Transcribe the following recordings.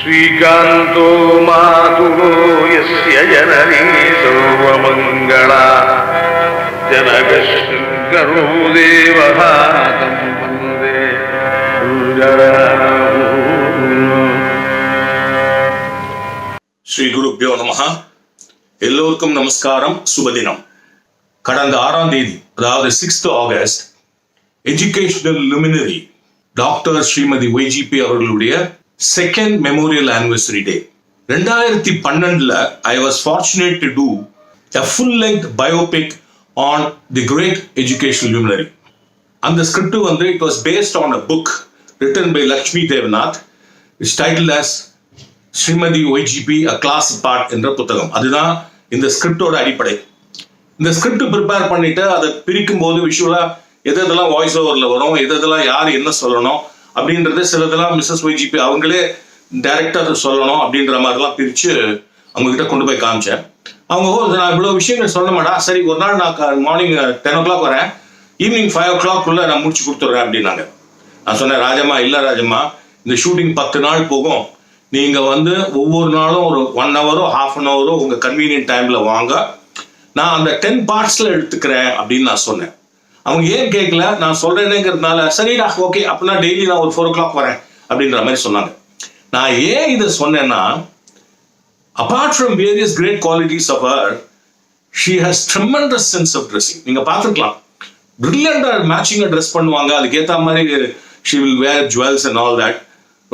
ஸ்ரீகாந்தோ மாதுலோ யஸ்ய ஜனனி சர்வமங்களா ஜனகஸ்ருங்கரோ தேவஹ தம் வந்தே ஸ்ரீ குருப்யோ நமஹ. எல்லோருக்கும் நமஸ்காரம், சுபதினம். கடந்த 6ஆம் தேதி, அதாவது 6th August, educational luminary doctor Shrimati YGP அவர்களுடைய second memorial anniversary day. 2012 I was fortunate to do a full-length biopic on the great educational luminary. அந்த ஸ்கிரிப்ட் வந்து it was based on a book written by Lakshmi Devanath. It's titled as Shrimati YGP A Class Apart என்ற புத்தகம். அதுதான் இந்த ஸ்கிரிப்டோட அடிப்படை. இந்த script prepare பண்ணிட்டு அதை பிரிக்கும் போது விஷுவலா எதெல்லாம் வாய்ஸ் ஓவர்ல வரும், எதெல்லாம் யார் என்ன சொல்லணும் அப்படின்றது, சிலதெல்லாம் மிஸ்ஸஸ் ஒய்ஜிபி அவங்களே டைரக்டர் சொல்லணும் அப்படின்ற மாதிரிலாம் பிரிச்சு அவங்க கிட்ட கொண்டு போய் காமிச்சேன். அவங்க நான் இவ்வளவு விஷயங்கள் சொல்ல மாட்டா, சரி ஒரு நாள் நான் மார்னிங் 10 o'clock வரேன், ஈவினிங் 5 o'clock நான் முடிச்சு கொடுத்துட்றேன் அப்படின்னாங்க. நான் சொன்னேன், ராஜம்மா இல்ல ராஜம்மா, இந்த ஷூட்டிங் 10 நாள் போகும், நீங்க வந்து ஒவ்வொரு நாளும் ஒரு 1 hour half an hour உங்க கன்வீனியன்ட் டைம்ல வாங்க, நான் அந்த 10 partsல எடுத்துக்கிறேன் அப்படின்னு நான் சொன்னேன். அவங்க ஏன் கேட்கல, நான் சொல்றேனேங்கிறதுனால சரிடா ஓகே அப்படின்னா டெய்லி நான் ஒரு 4 o'clock வரேன் அப்படின்ற மாதிரி சொன்னாங்க. நான் ஏன் இதை சொன்னேன்னா, apart from various great qualities of her, she has tremendous sense of dressing. நீங்க பார்த்துக்கலாம், பிரில்லியண்டா மேட்சிங்கா ட்ரெஸ் பண்ணுவாங்க, அதுக்கேற்ற மாதிரி she will wear jewels and all that.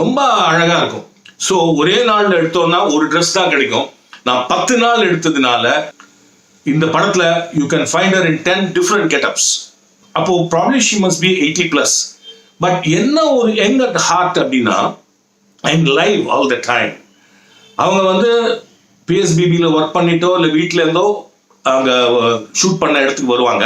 ரொம்ப அழகா இருக்கும். ஸோ ஒரே நாள்ல எடுத்தோம்னா ஒரு ட்ரெஸ் தான் கிடைக்கும். நான் 10 நாள் எடுத்ததுனால இந்த படத்துல you can find her in 10 different getups. அப்போ probably she must be 80+. But என்ன ஒரு யங் அட் ஹார்ட் அப்படின்னா, and live all the time. அவங்க வந்து பிஎஸ்பிபியில் ஒர்க் பண்ணிட்டோ இல்லை வீட்டில இருந்தோ அவங்க ஷூட் பண்ண இடத்துக்கு வருவாங்க.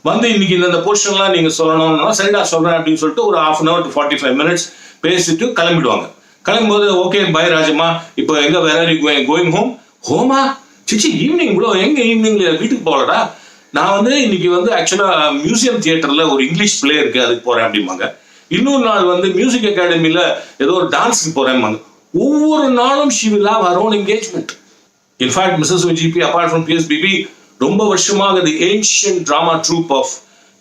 வந்து இன்னைக்கு இந்த போர்ஷன்லாம் நீங்க சொல்லணும்னா சரிடா சொல்றேன் அப்படின்னு சொல்லிட்டு ஒரு 1/2 hour to 45 minutes பேசிட்டு கிளம்பிடுவாங்க. கிளம்பும்போது ஓகே பை ராஜம்மா, இப்போ எங்க வேற கோயிங் ஹோமா சிச்சி ஈவினிங் ப்ரோ, எங்க ஈவினிங்ல வீட்டுக்கு போகலடா, நான் வந்து இன்னைக்கு வந்து ஆக்சுவலா மியூசியம் தியேட்டர்ல ஒரு இங்கிலீஷ் பிளே இருக்கு அதுக்கு போறேன் அப்படிம்பாங்க. இன்னொரு நாள் வந்து மியூசிக் அகாடமில ஏதோ ஒரு டான்ஸ்க்கு போறேன்பாங்க. ஒவ்வொரு நாளும் she will have her own engagement. In fact, Mrs. OGP apart from PSBB ரொம்ப வருஷமாக the ancient drama troupe of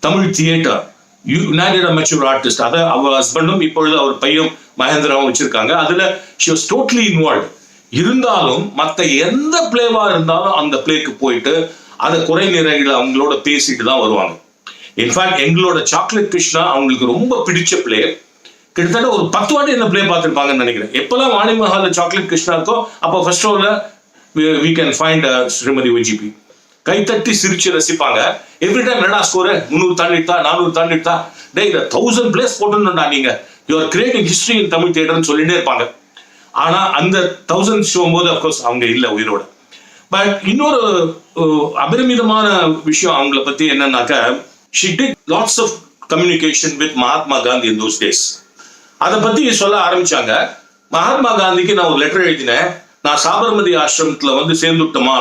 Tamil theatre United amateur artist, அதை அவர் ஹஸ்பண்டும் இப்பொழுது அவர் பையன் மகேந்திராவும் வச்சிருக்காங்க. அதுல she was totally involved. இருந்தாலும் மற்ற எந்த பிளேவா இருந்தாலும் அந்த பிளேக்கு போயிட்டு அதை குறை நிறைகளை அவங்களோட பேசிட்டு தான் வருவாங்க. இன்ஃபேக்ட் எங்களோட சாக்லேட் கிருஷ்ணா அவங்களுக்கு ரொம்ப பிடிச்ச பிளே. கிட்டத்தட்ட ஒரு 10 வாட்டி இந்த பிளே பார்த்துருப்பாங்கன்னு நினைக்கிறேன். எப்பெல்லாம் வாணி மஹால்ல சாக்லேட் கிருஷ்ணா இருக்கோ அப்போ ஃபர்ஸ்ட் ரோல we can find Shrimati YGP. கைத்தட்டி சிரிச்சு ரசிப்பாங்க. எவ்ரி டைம் என்னடா ஸ்கோர் 300 தாண்டிட்டா 400 தாண்டிட்டா, டே இதை 1000 பிளேஸ் போட்டுடா, நீங்க you are creating history in Tamil தியேட்டர்னு சொல்லிட்டே இருப்பாங்க. ஆனா அந்த 1000 ஷோம் போது அப்கோர்ஸ் அவங்க இல்லை உயிரோட. பட் இன்னொரு அபரிமிதமான விஷயம் அவங்கள பத்தி என்னன்னாக்க, she did lots of communication with Mahatma Gandhi in those days. அதை பத்தி சொல்ல ஆரம்பிச்சாங்க. மகாத்மா காந்திக்கு நான் ஒரு லெட்டர் எழுதினேன், நான் சாபர்மதி ஆசிரமத்துல வந்து சேர்ந்துட்டோமா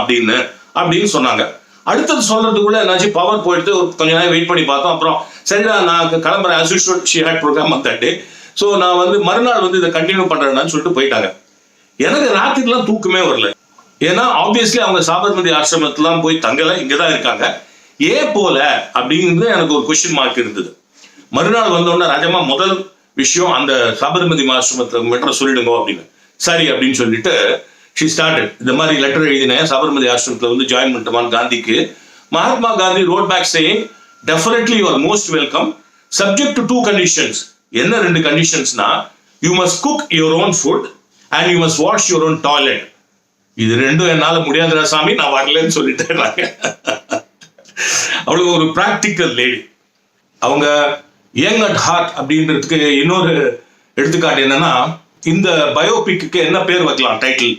அப்படின்னு சொன்னாங்க. அடுத்தது சொல்றதுக்குள்ள என்னாச்சு, பவர் போயிட்டு கொஞ்ச நேரம் வெயிட் பண்ணி பார்த்தோம். அப்புறம் சரிடா நான் கிளம்புறேன், as usual she had program on that day. So நான் வந்து மறுநாள் வந்து இதை கண்டினியூ பண்றேன்னு சொல்லிட்டு போயிட்டாங்க. எனக்கு ராத்திரிலாம் தூக்கமே வரல. ஏன்னா ஆப்வியஸ்லி அவங்க சாபர்மதி ஆசிரமத்துலாம் போய் தங்கல, இங்கதான் இருக்காங்க. ஏன் போல அப்படிங்கிறது எனக்கு ஒரு கொஸ்டின் மார்க் இருந்தது. மறுநாள் வந்தோடனே ராஜம்மா முதல் விஷயம் அந்த சாபர்மதி ஆசிரமத்தை மட்டும் சொல்லிடுங்க அப்படின்னு. சரி அப்படின்னு சொல்லிட்டு she started. இந்த மாதிரி லெட்டர் எழுதினேன், சாபர்மதி ஆசிரமத்தில் வந்து ஜாயின் பண்ணிட்டோமான்னு காந்திக்கு. Mahatma Gandhi wrote back saying, definitely you are most welcome, subject to 2 conditions. என்ன 2 கண்டிஷன்ஸ்னா, you must cook your own food and you must wash your own toilet. இது 2 என்னால முடியாதுடா சாமி, நான் வரலன்னு சொல்லிட்டேன். அவ்வளவு ஒரு பிராக்டிக்கல் லேடி. அவங்க யங் அட் ஹார்ட் அப்படின்றதுக்கு இன்னொரு எடுத்துக்காட்டு என்னன்னா, இந்த பயோபிக்கு என்ன பேர் வைக்கலாம் டைட்டில்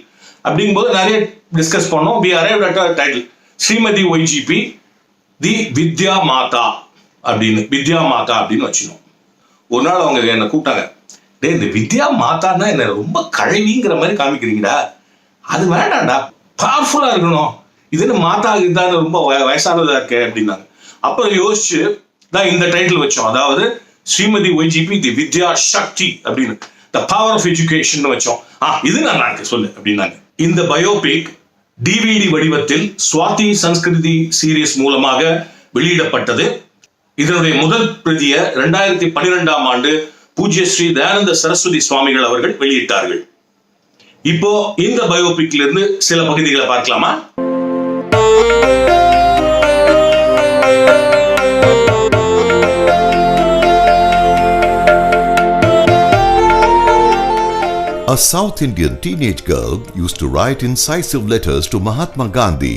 அப்படிங்கும்போது நிறைய டிஸ்கஸ் பண்ணோம். we arrived at a title, Shrimati YGP the Vidya Mata அப்படின்னு வச்சினோம். ஒரு நாள் அவங்க என்னை கூப்பிட்டாங்க, டே இந்த வித்யா மாதான்னா என்ன ரொம்ப கழவிங்கிற மாதிரி காமிக்கிறீங்கடா, அது வேண்டாம்டா, பவர்ஃபுல்லா இருக்கணும், இது என்ன மாதா இதுதான் ரொம்ப வயசானதா இருக்கு அப்படின்னாங்க. அப்புறம் யோசிச்சு தான் இந்த டைட்டில் வச்சோம். அதாவது ஸ்ரீமதி ஒய்ஜிபி தி வித்யா சக்தி அப்படின்னு. த பவர் ஆஃப் எஜுகேஷன் வச்சோம். இது நல்லா இருக்கு சொல்லு அப்படின்னாங்க. இந்த பயோபிக் டிவிடி வடிவத்தில் ஸ்வாதி சன்ஸ்கிருதி சீரியஸ் மூலமாக வெளியிடப்பட்டது. இதனுடைய முதல் பிரதியை 2012ஆம் ஆண்டு பூஜ்ய ஸ்ரீ தயானந்த சரஸ்வதி சுவாமிகள் அவர்கள் வெளியிட்டார்கள். இப்போ இந்த பயோபிக்ல இருந்து சில பகுதிகளை பார்க்கலாமா? A South Indian teenage girl used to write incisive letters to Mahatma Gandhi,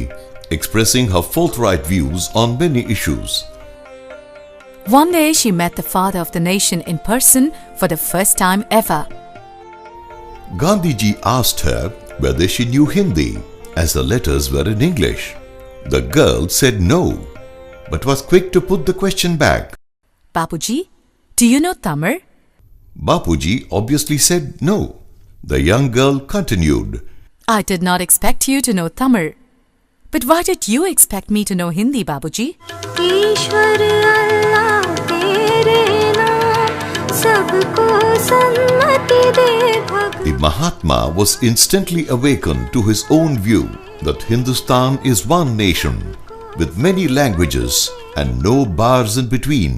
expressing her forthright views on many issues. One day she met the father of the nation in person for the first time ever. Gandhiji asked her whether she knew Hindi, as the letters were in English. The girl said no, but was quick to put the question back. Bapuji, do you know Tamil? Bapuji obviously said no. The young girl continued. I did not expect you to know Tamil. But why did you expect me to know Hindi, Babuji? The Mahatma was instantly awakened to his own view that Hindustan is one nation with many languages and no bars in between.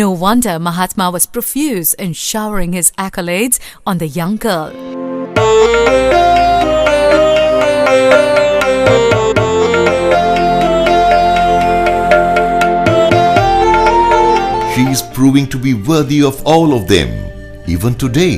No wonder Mahatma was profuse in showering his accolades on the young girl. She is proving to be worthy of all of them, even today.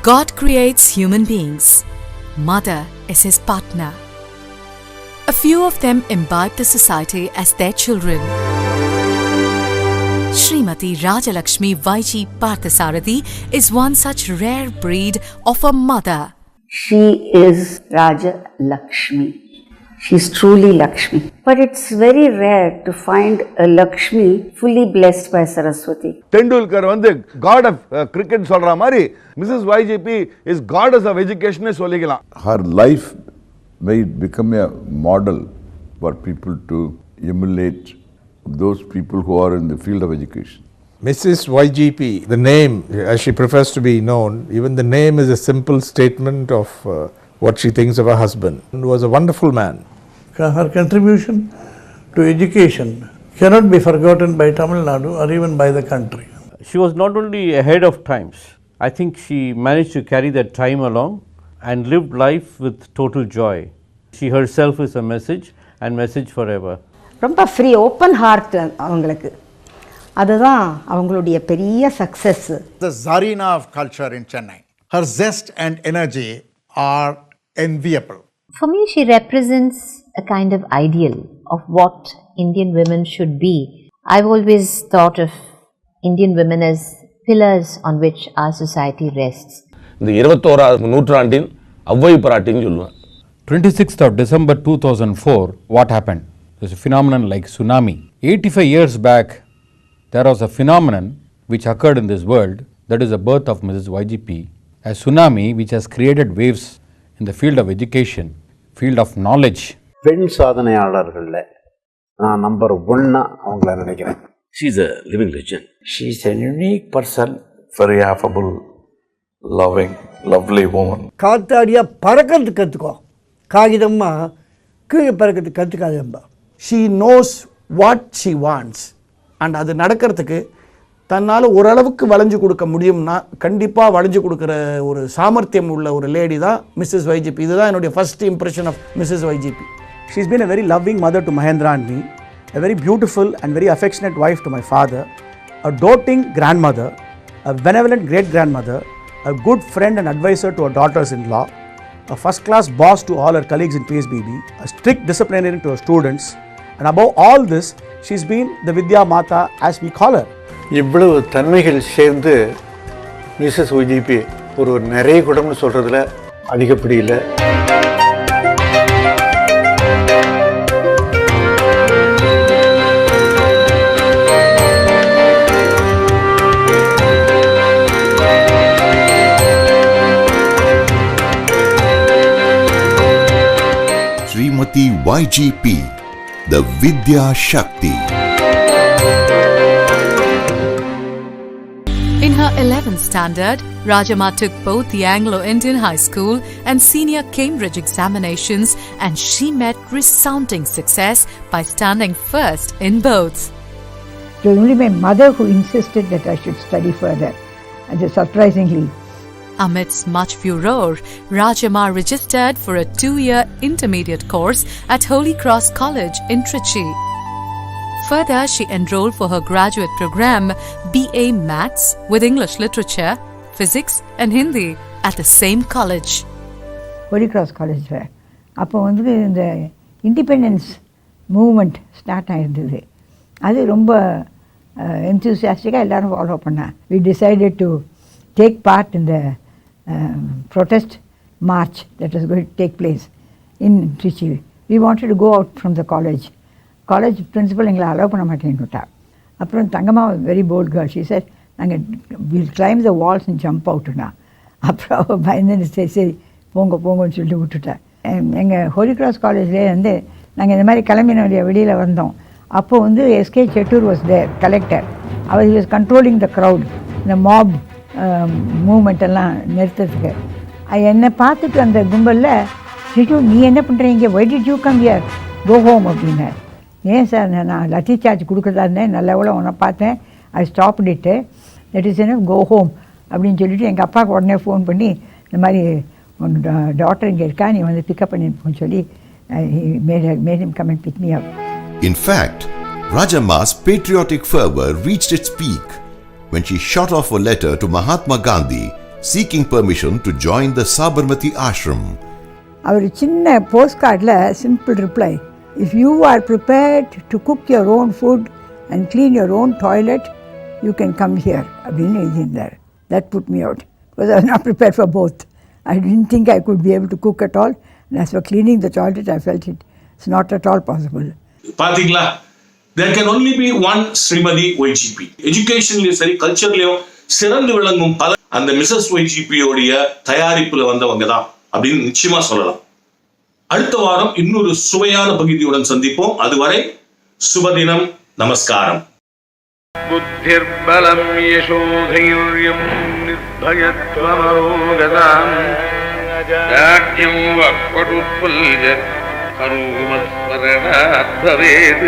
God creates human beings. Mother is his partner. A few of them imbibe the society as their children. Srimati Rajalakshmi Vaiji Parthasarathi is one such rare breed of a mother. She is Raja Lakshmi. She's truly Lakshmi. But it's very rare to find a Lakshmi fully blessed by Saraswati. Tendulkar வந்து God of cricket சொல்ற மாதிரி Mrs. YGP is goddess of education சொல்லிக்கலாம். Her life may become a model for people to emulate those people who are in the field of education. Mrs. YGP, the name, as she prefers to be known, even the name is a simple statement of what she thinks of her husband. He was a wonderful man. Her contribution to education cannot be forgotten by Tamil Nadu or even by the country. She was not only ahead of times, I think she managed to carry that time along and lived life with total joy. She herself is a message and message forever. ரொம்ப free open heart அவங்களுக்கு. அதுதான் அவங்களுடைய பெரிய success. The Zarina of culture in Chennai. Her zest and energy are enviable. For me, she represents a kind of ideal of what Indian women should be. I've always thought of Indian women as pillars on which our society rests. இந்த 21ஆம் நூற்றாண்டின் அவ்வை பிராட்டின்னு சொல்லுவேன். 26th of December 2004, what happened? There's a phenomenon like tsunami. 85 years back, there was a phenomenon which occurred in this world, that is the birth of Mrs. YGP, a tsunami which has created waves in the field of education, field of knowledge. பெண் சாதனையாளர்கள்ல நான் number 1 அவங்கள நினைக்கிறேன். She is a living legend. She is a unique person. Very affable, loving, lovely woman. காத்தாடியா பறக்கிறது கற்றுக்கோ, காகிதம்மா கீழே பறக்கிறது கற்றுக்காதம்பா. She knows what she wants and அது நடக்கிறதுக்கு தன்னால் ஓரளவுக்கு வளைஞ்சு கொடுக்க முடியும்னா கண்டிப்பாக வளைஞ்சு கொடுக்குற ஒரு சாமர்த்தியம் உள்ள ஒரு லேடி தான் மிஸ்ஸஸ் வைஜிபி. இதுதான் என்னுடைய first impression of Mrs YGP. She's been a very loving mother to Mahendra and me, a very beautiful and very affectionate wife to my father, a doting grandmother, a benevolent great-grandmother, a good friend and advisor to her daughters-in-law, a first-class boss to all her colleagues in PSBB, a strict disciplinarian to her students, and above all this, she's been the Vidya Mata as we call her. இவ்வளவு தன்மைகள் சேர்ந்து Mrs YGP ஒரு நிறைய குடம்னு சொல்றதுல அதிகப்படி இல்லை. YGP, the Vidya Shakti. In her 11th standard, Rajamma took both the Anglo-Indian High School and Senior Cambridge examinations, and she met resounding success by standing first in both. It was only my mother who insisted that I should study further, and surprisingly. Amidst much furore, Rajamma registered for a 2-year intermediate course at Holy Cross College in Trichy. Further, she enrolled for her graduate program BA Maths with English Literature, Physics and Hindi at the same college. Holy Cross College. அப்போ வந்து இந்த independence moment start ஆகிருந்தது. அது ரொம்ப என்தூசியாஸ்டிக்காக எல்லோரும் follow பண்ணேன். We decided to take part in the protest march that was going to take place in Trichy. We wanted to go out from the college. College principal எங்களை allow பண்ண மாட்டேன்னுட்டா. அப்புறம் Thangamma very bold girl. She said நாங்கள் will climb the walls and jump அவுட்டுனா. அப்புறம் பயந்து சரி போங்கன்னு சொல்லிட்டு விட்டுட்டேன். எங்கள் ஹோலி கிராஸ் காலேஜ்லேயே வந்து நாங்கள் இந்த மாதிரி கிளம்பின வெளியில் வந்தோம். அப்போது வந்து SK Chettur was there collector. அவர் வாஸ் கண்ட்ரோலிங் த க்ரௌட், இந்த மாப் மூமெண்ட் எல்லாம் நிறுத்துறதுக்கு. என்னை பார்த்துட்டு அந்த கும்பலில் சிட்டு நீ என்ன பண்ணுறீங்க, why did you come here, go home அப்படின்னார். ஏன் சார், நான் லத்தி சார்ஜ் கொடுக்குறதா இருந்தேன், நல்ல எவ்வளோ உன்னை பார்த்தேன், ஐ ஸ்டாப் இட்டு, தட் இஸ் என்ன கோ ஹோம் அப்படின்னு சொல்லிவிட்டு எங்கள் அப்பாவுக்கு உடனே ஃபோன் பண்ணி இந்த மாதிரி உன் டாக்டர் இங்கே இருக்கா, நீ வந்து பிக்கப் பண்ணின்னு சொல்லி made him come and pick me up. In fact, Rajamma's patriotic fervor reached its peak when she shot off a letter to Mahatma Gandhi seeking permission to join the Sabarmati ashram. அவர் சின்ன post கார்டில் simple reply, if you are prepared to cook your own food and clean your own toilet you can come here அப்படின்னு எழுதியிருந்தார். That put me out because I was not prepared for both. I didn't think I could be able to cook at all, and as for cleaning the toilet I felt it's not at all possible. பாத்தீங்களா, there can only be one Srimati YGP. எஜுகேஷன்லயும் சரி கல்ச்சர்லயும் சிறந்து விளங்கும் பல அந்த Mrs YGP உடைய தயாரிப்புல வந்தவங்க தான் அப்படின்னு நிச்சயமா சொல்லலாம். அடுத்த வாரம் இன்னொரு சுவையான பகுதியுடன் சந்திப்போம். அதுவரை சுபதினம், நமஸ்காரம். புத்திர்பலம் யசோதைர்யம் நிர்பயத்வமரோகதாம் ராஜ்யம் வக்படுத்பல்ய ஹனுமஸ்மரணாத் பவேத்.